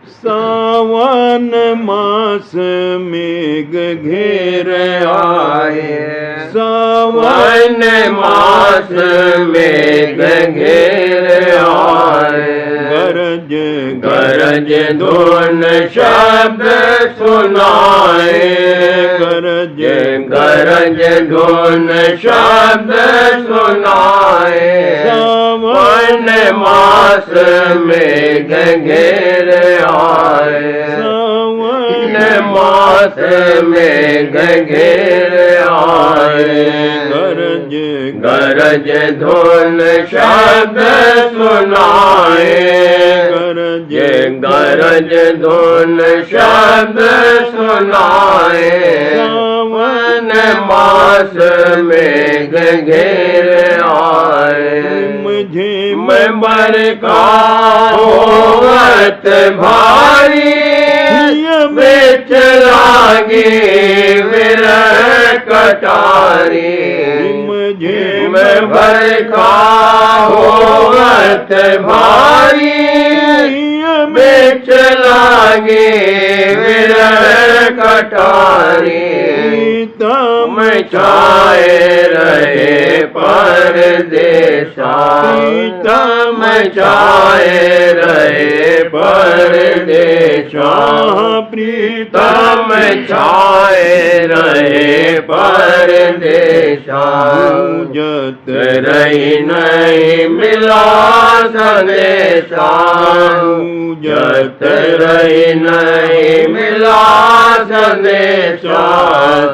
सावन मास मेघ घेर आए, सावन मास मेघ घेर आए। गरज गरज धुन शब्द सुनाए, गरज गरज धुन शब्द सुनाए। सावन मास मेघ घेर आए, सावन मास मेघ घेर आए। गरज गरज धुन शब्द सुनाए, गरज गरज धुन शब्द सुनाए। सावन मास मेघ घेर आए, मुझे मैं बरखा होवत भारी, बेच लागे विरह कटारी। मुझे मैं बरखा होवत भारी, बेच लागे विरह कटारी। तम छाए रहे परदेसा, तम छाए रहे परदेसा। प्रीतम छाए रहे परदेसा। जत रही नहीं मिला संदेशा, जत रही नहीं मिला संदेशा।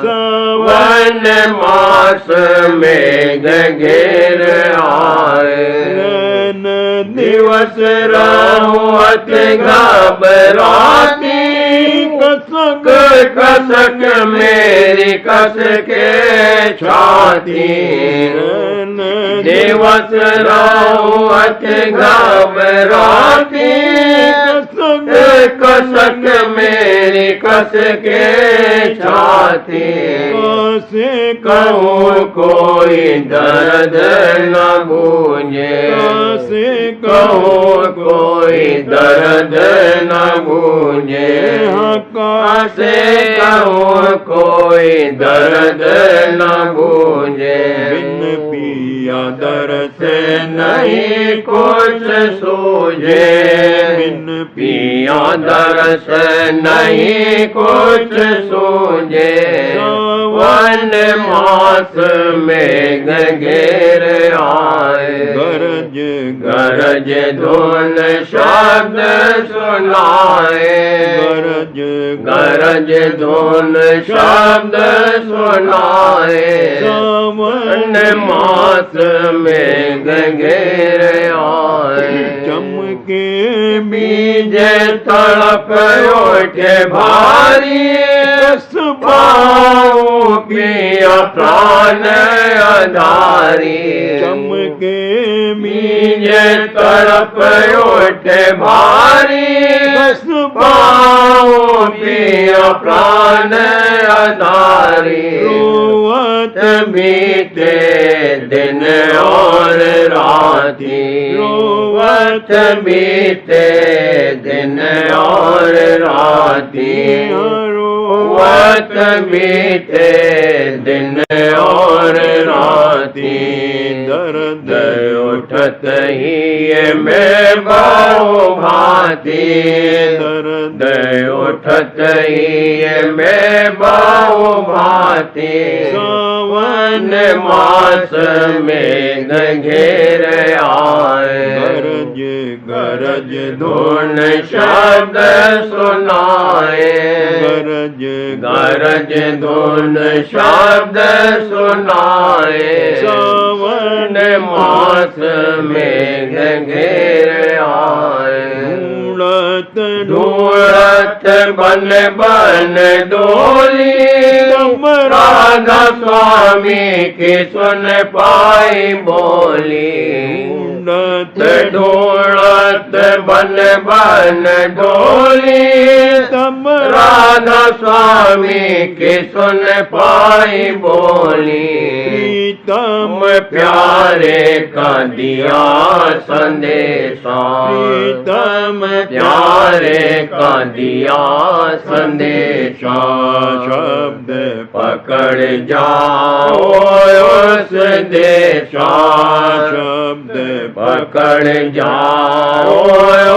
सावन मास मेघ घेर आए, दिवस रात घबराती। कसक कसक मेरी कस के छाती, दिवस रात घबराती। कसक मेरी कस के छाती। से कहूँ कोई दर्द न बूझे, से कहूँ कोई दर्द न बूझे। से कहूँ कोई दर्द न बूझे। बिन पिया दर से नहीं कुछ सूझे, बिन पिया दर से नहीं कुछ सूझे। सावन मास मेघ घेर आए, गरज गरज धुन शब्द सुनाए। गरज गरज धुन शब्द सुनाए। सावन मास मेघ घेर आए, चमके बीज तड़प उठे भारी। पाऊं पिया प्राण आधारी, चमके बीज तड़प उठे भारी। पाऊं पिया प्राण आधारी। रोवत बीते दिन और राती, रोवत बीते दिन और राती। रोवत बीते दिन और राती। दर्द उठत ही में बहु भांति, दर्द उठत ही में बहु भांति। सावन मास मेघ घेर आए, गरज गरज धुन शब्द सुनाए। गरज गरज धुन शब्द सुनाए। सावन मास मेघ घेर आए, ढूंढत ढूंढत बन बन डोली। राधा स्वामी की सुन पाई बोली। ढूंढत ढूंढत बन बन डोली। प्रीतम राधा स्वामी की सुन पाई बोली, प्रीतम प्यारे का दिया संदेशा, प्रीतम प्यारे का दिया संदेशा। शब्द पकड़ जाओ उस देशा, शब्द पकड़ जाओ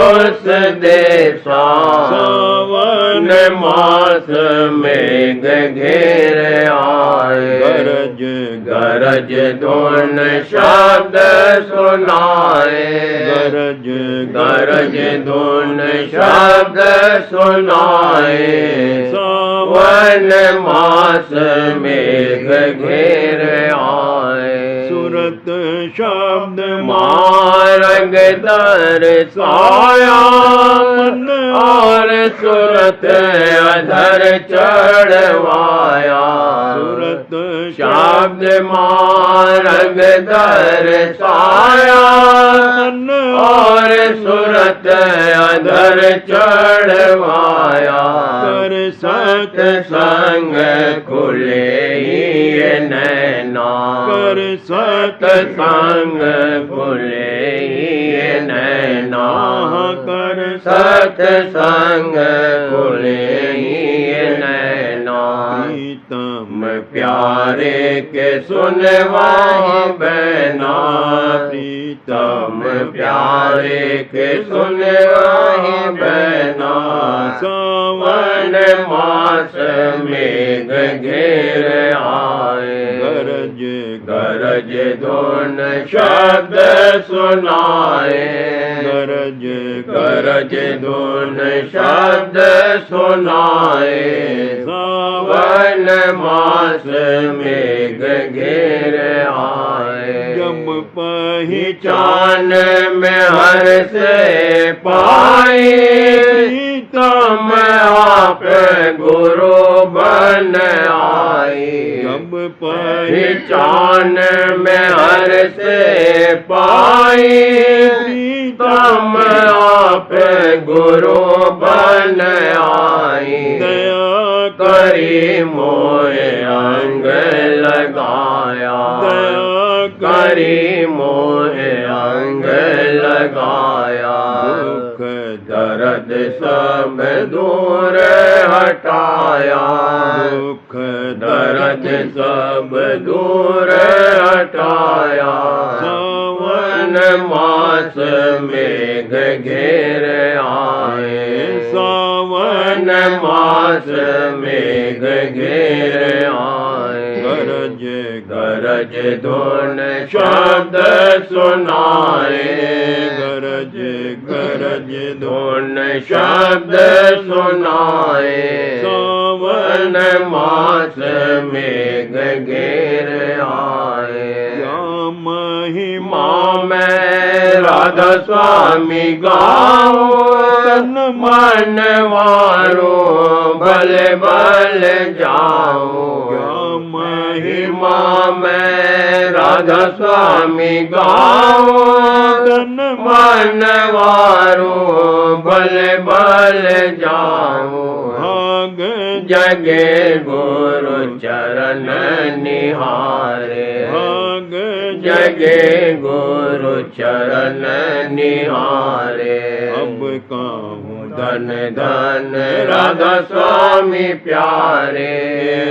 उस देशा। सावन मास में घेर आए, गरज गरज धुन शब्द सुनाए, गरज गरज धुन शब्द सुनाए। सावन मास में घेर आए, सुरत शब्द मार्ग दर्शाया और सूरत अधर चढ़वाया। सुरत शब्द मार्ग दर्शाया और सूरत अधर चढ़वाया। कर सत्संग खुले ही नैना, कर सत्संग खुले ही नैना, कर सत्संग खुले ही नैना। प्रीतम प्यारे के सुनवाई बहना, प्रीतम प्यारे के सुनवाई बहना। सावन मास में घेर आए, गरज गरज धुन शब्द सुनाए, गरज गरज धुन शब्द सुनाए। सावन मास में घेर आए, जब पहचान में हर से पाए। प्रीतम आप गुरु बन आए, जब पहचान में हर से पाए। प्रीतम आप गुरु बन आए, दया करी मोहे अंग लगाया, दया करी मोहे अंग लगाया। दुख दर्द सब दूर हटाया, दुख दर्द सब दूर हटाया। सावन मास में घेर आए, सावन मास में घेर आए। गरज गरज धुन शब्द सुनाए, गरज गरज धुन शब्द सुनाए। सावन मास में घेर आए, महिमा मैं राधा स्वामी गाऊं। तन मन वारो बल बल जाऊं, महिमा मैं राधा स्वामी गाऊं। तन मन वारो बल बल जाऊं, भाग जगे गुरु चरण निहारे, भाग जगे गुरु चरण निहारे। अब कहूँ धन धन राधा स्वामी प्यारे,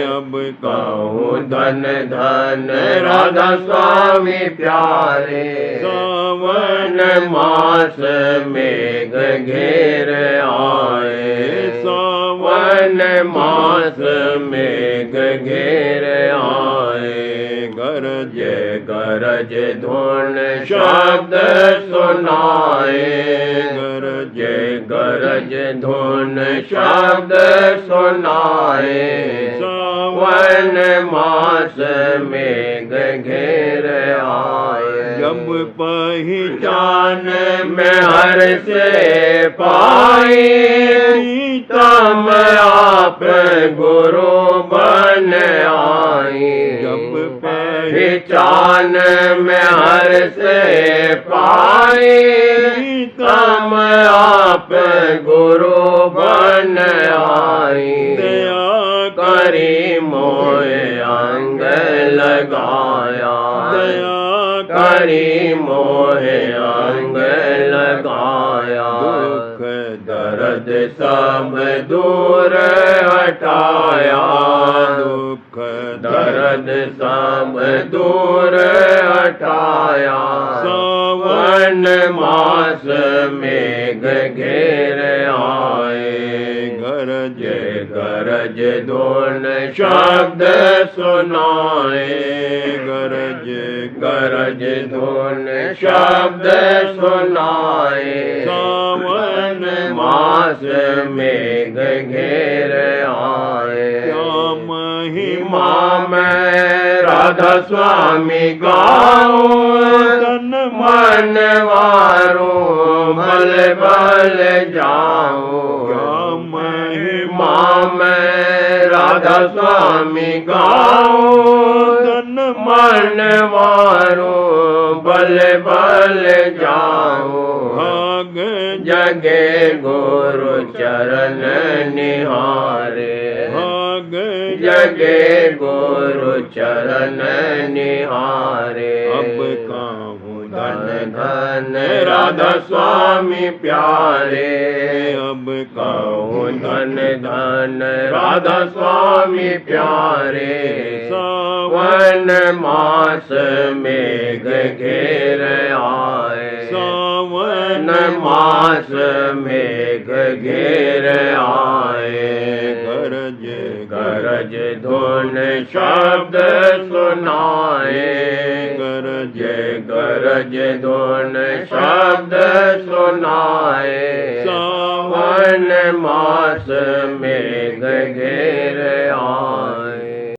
अब कहूँ धन धन राधा स्वामी प्यारे। सावन मास में घेर आए, सावन मास में घेर आए। गरज गरज धुन शब्द सुनाए, गरज गरज धुन शब्द सुनाए। सावन मास में घेर आए, जब पहचान में हर से पाए। प्रीतम आप गुरु बन आए, जब पहचान में हर से पाए। प्रीतम आप गुरु बन आए। सब दूर हटाया, दुख दर्द सब दूर हटाया। सावन मास मेघ घेर आए, गरज गरज धुन शब्द सुनाए, गरज गरज धुन शब्द सुनाए। सावन मास मेघ घेर आए, महिमा में राधा स्वामी गाऊं, तन मन वारो भल भल जाऊं। महिमा में राधा स्वामी गाऊं, तन मन वारो भल भल जाऊं। भाग जगे गुरु चरण निहारे, भाग जगे गुरु चरण निहारे। अब कहूँ धन धन राधा स्वामी प्यारे, अब कहूँ धन धन राधा स्वामी प्यारे। सावन मास मेघ घेर आए, सावन मास मेघ घेर आए। गरज गरज धुन शब्द सुनाए, गरज गरज धुन शब्द सुनाए। सावन मास मेघ घेर आए।